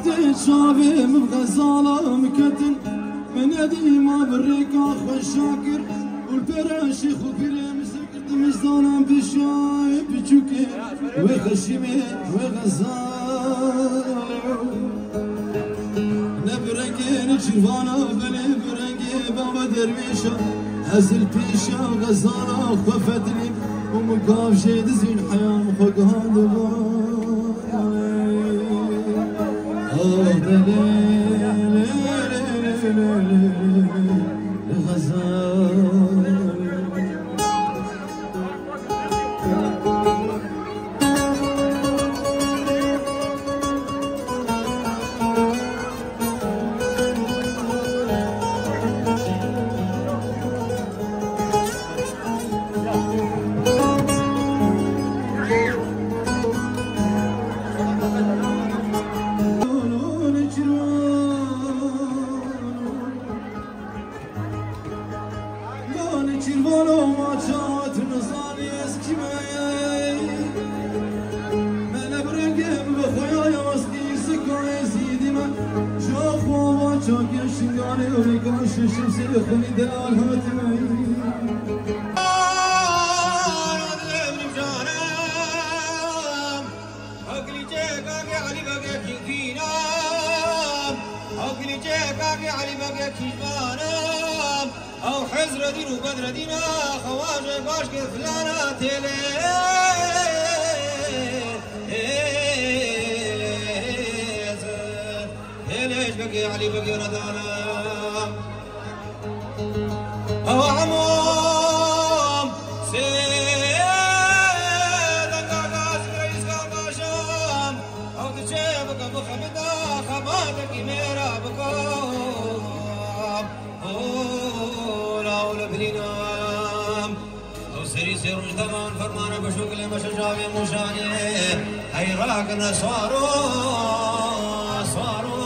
شافي من غزالة مكتن من ما بالريكا خشاكر والبراشيخ وبرمسك مزدانا بشاي بجوكي وخشمي وغزال نبرقي نجرفانا بني برقي بابا درويشة هزل بيشا غزالة خفتني ومقاف شيد زين حياة مخقها دبا او حزر دين وبدر دينا خواجه باش كفلانا تيلي ليش بقي علي بقي ردانا او عموم سيدك عقاس رئيس قماشام او تجيبك بخبدا خباتك ميرا بكم بلينام او سري سيروج دمان فرمانا بشوك لما شجاوي مشاني اي راقنا صارو صارو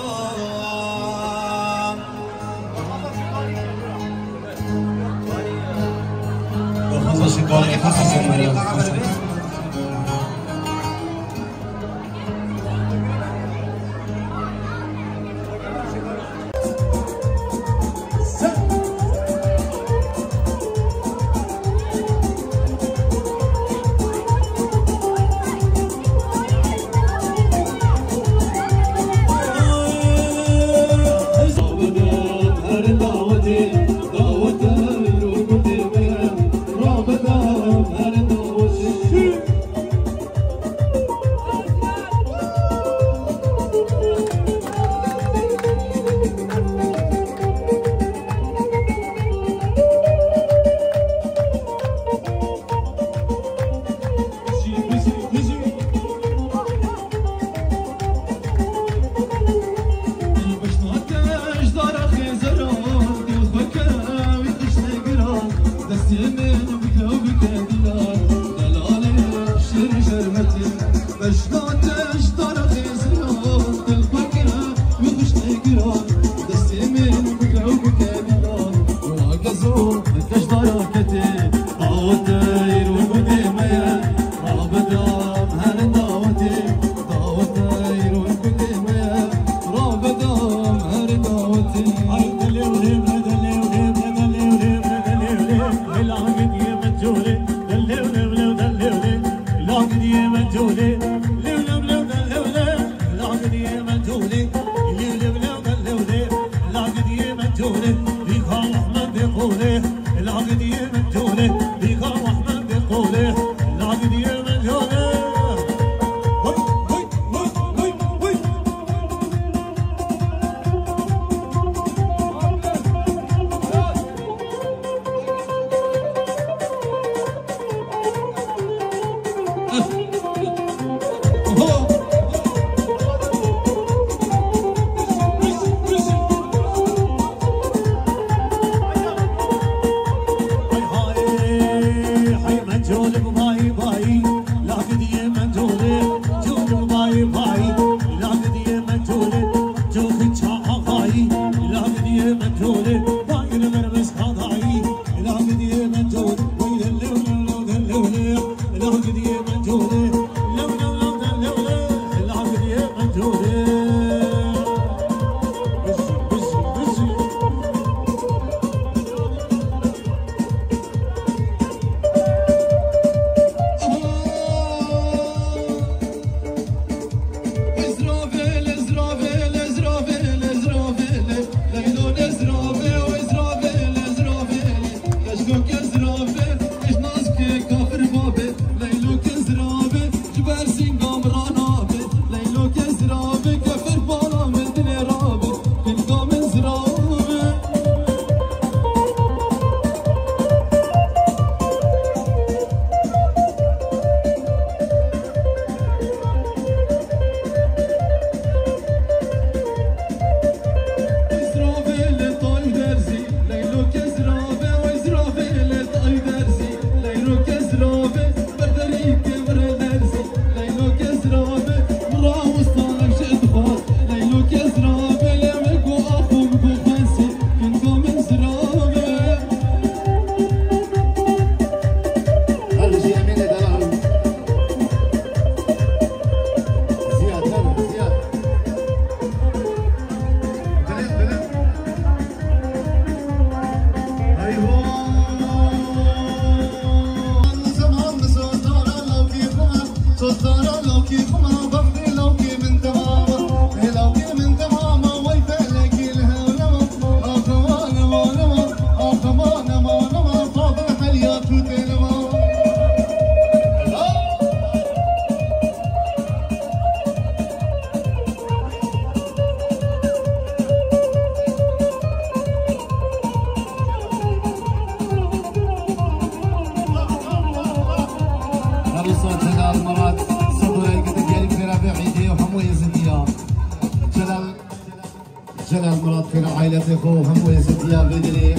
جلال مراد كان عائلة اخوه هم ويزيديا بدري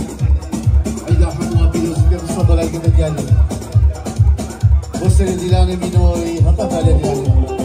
عيدا حموا بيدو سبيل الصدر ايقظ ديالي وصل ديلاني مينوري هطف على ديالي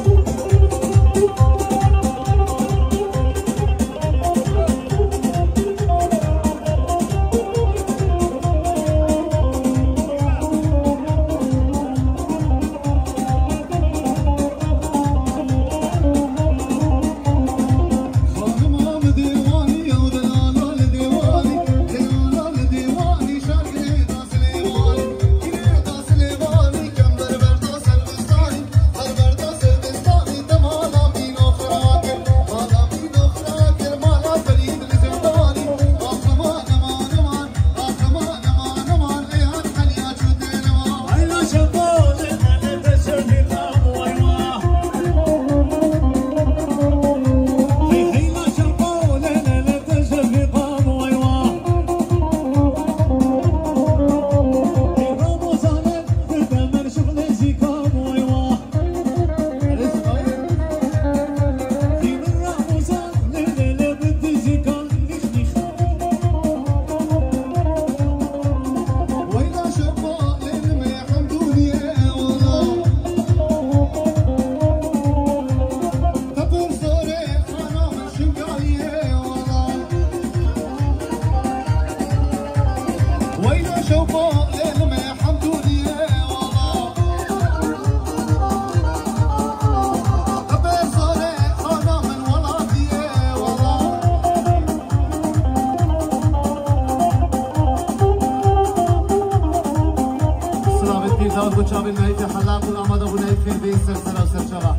داود بوچابی نایت حلاق و آماده و نایت خیر بین سر سر و سر شبا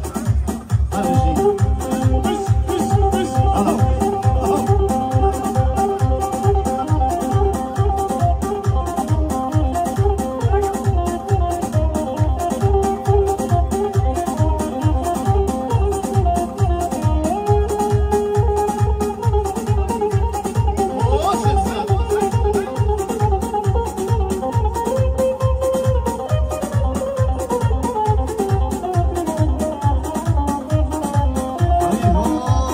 هر بشی Oh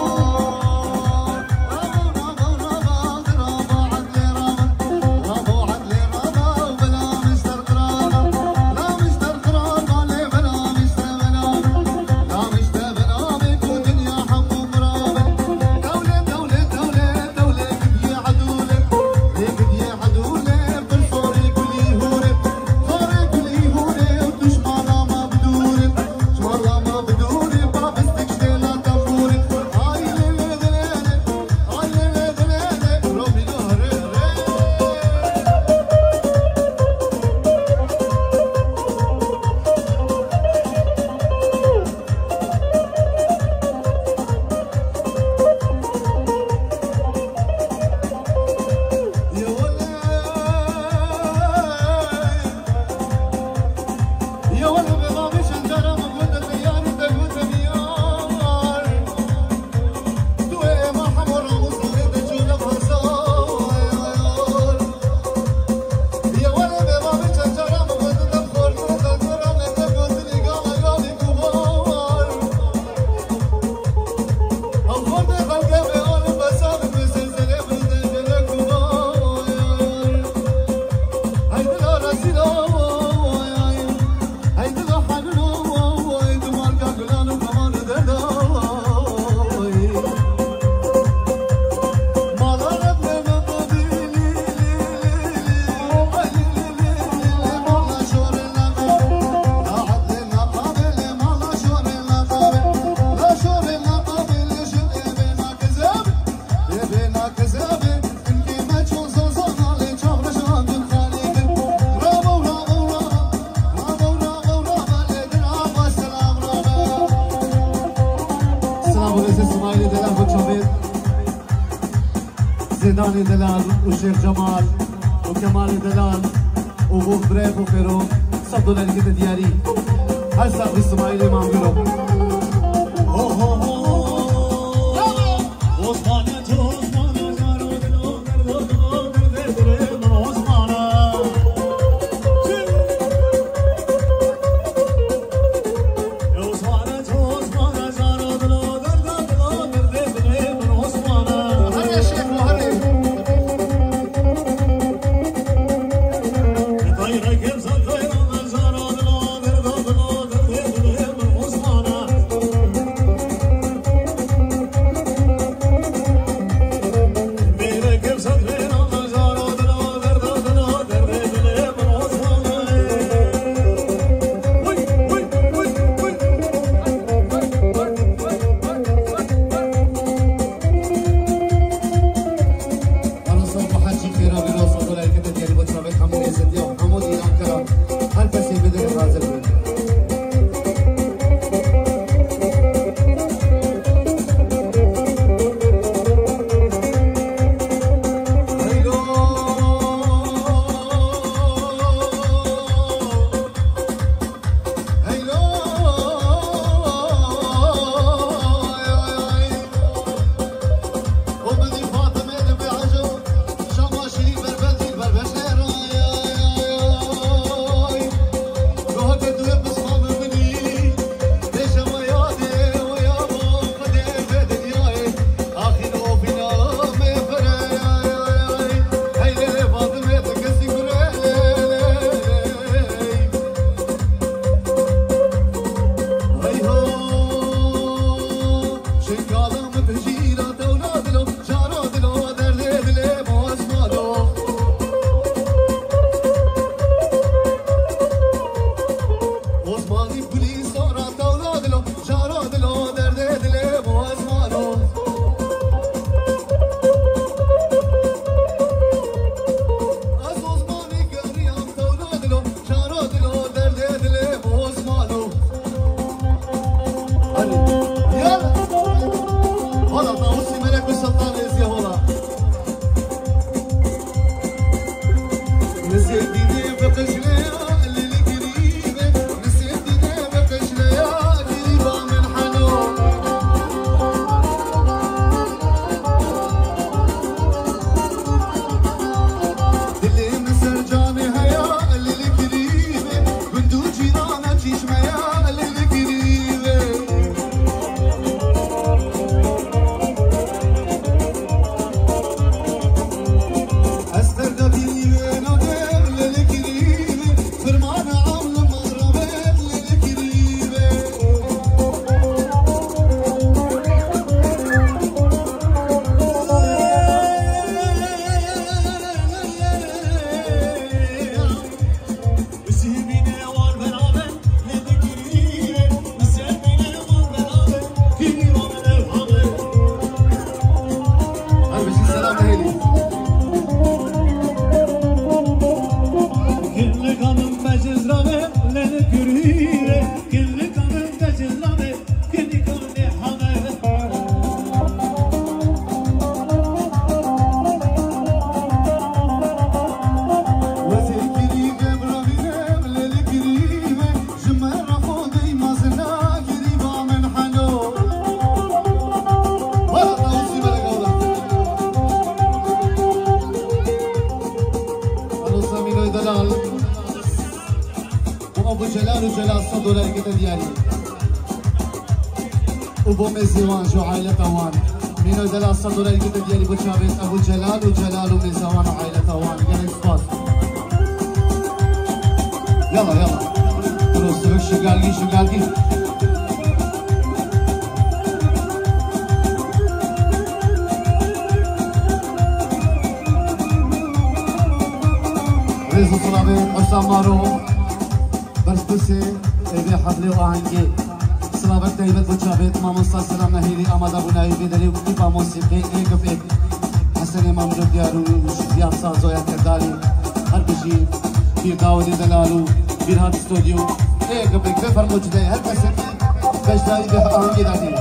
وارث اسماعیل دلال بچابید زیدان دلال و شیخ جمال و کمال دلال و بوخ بریف و فیرو $100 که دیاری هر ساق اسماعیل امام گرو ومزيوان شو عائلة وان مينو دلال $100 كده ديالي بتشابيت ابو جلال وجلال ومزيوان وعائلة وان قال اكسباس يلا دروس شو قال رزق صلابي حسام مارو برسبسي ايدي حبلي وعنقي صلابت دايبت بتشابيت مامون صار سلام نهيلي اماد ابو نايبي دلي وكيفا موسيقي ايقف ايق حسن امام جد ديارو زياد سازويا كردالي هر بشي بير داودي دلالو بير هات استوديو ايقف ايق بفرمو جدي هر بسكي بجداري بحقانجي دادي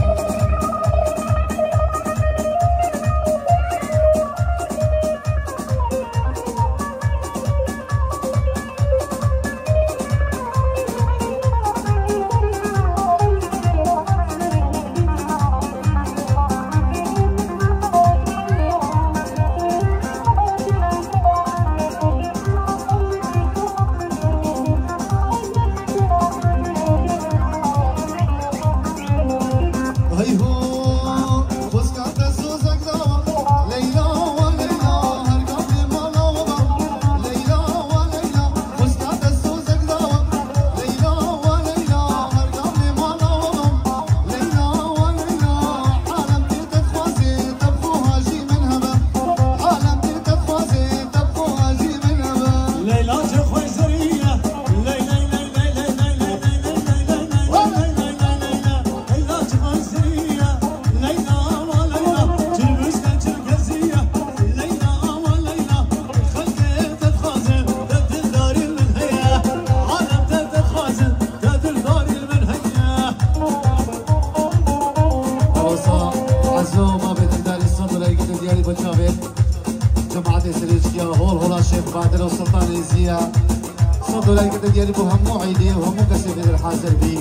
ديالي بو همو عيدي وهمو كسي بدر حاضر بي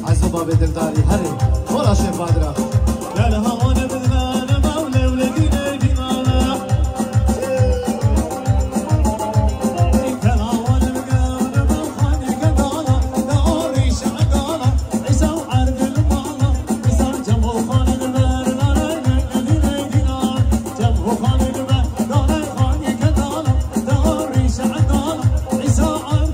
عزو بابي دلداري هري ولا شيء بادرة لا لا هوانا بالمانا مولى ولقينا دينانا كان هوانا مقانا موخاني قدانا دوري شعقانا عيسى وعرض المانا عيسى جمهو خاني المانا نانا دينانا جمهو خاني المانا نانا خاني قدانا دوري شعقانا عيسى عرض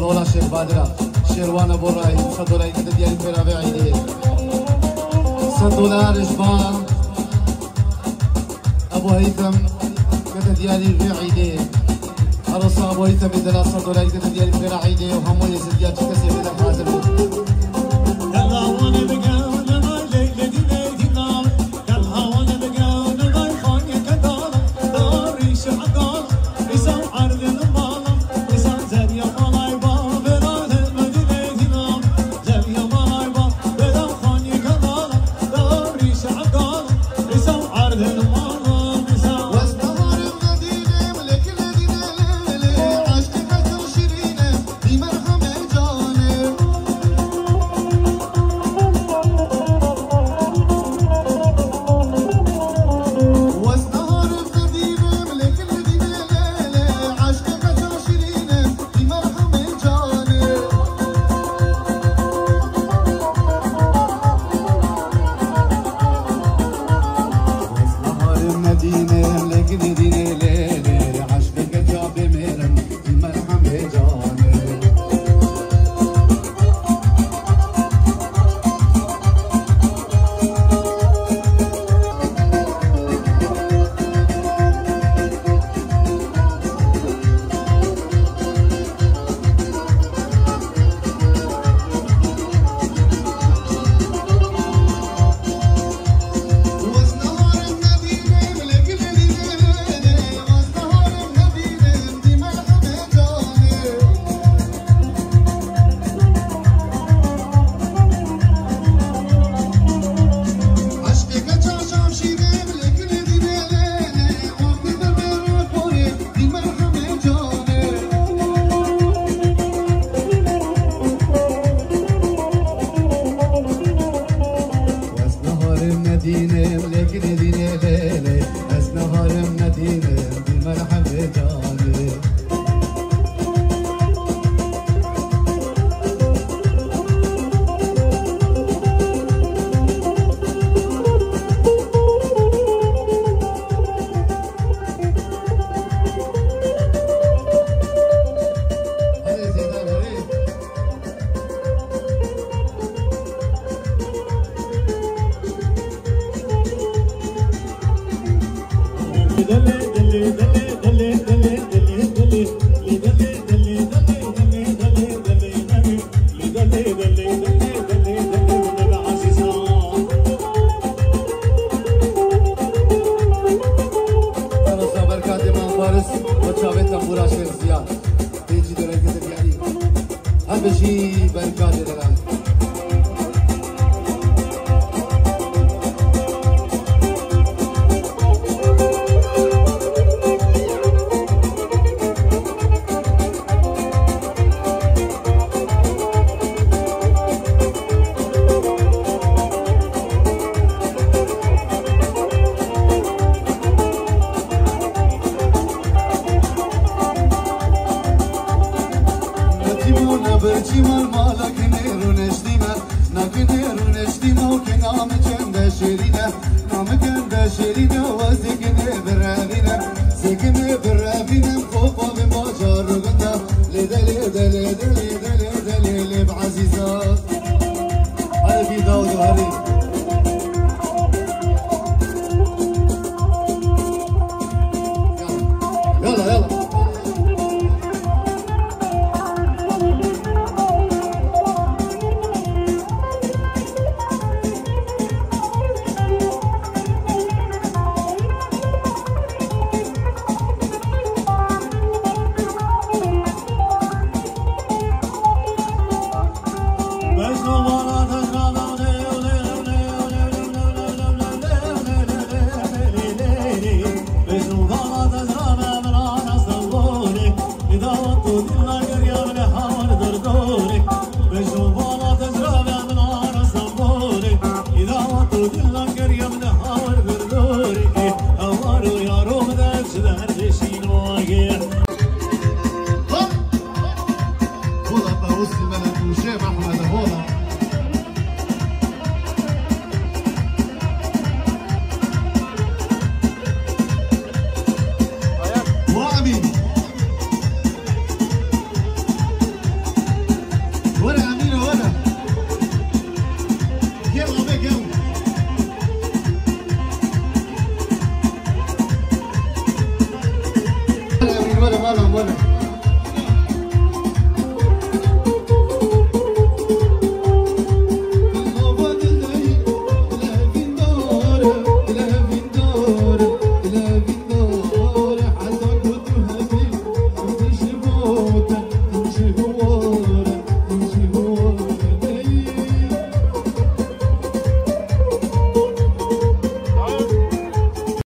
ولا شيخ بادرة شيروان ابو راي $100 كده ديالي فيرافي عيدي $100 جبان ابو هيثم كده ديالي في عيدي عروسة ابو هيثم بدنا $100 كده ديالي فيرا عيدي وهمو يزديات كسي بدك حاضر يلا وانا بقى لما ليلة دي نام يلا وانا بقى لما خاني كدالة داري شعقال يسوي عرض المالا يسوي زاد يا مالاي لكن رونشتيما لكن رونشتيما وكنام كند شيرينا نام كند شيرينا وسكن برابينا سكن برابينا خوفا من باشار رقنا لدا لدا لدا لدا لدا لدا بعزيزة هاي في داود وهري يلا يلا بجنا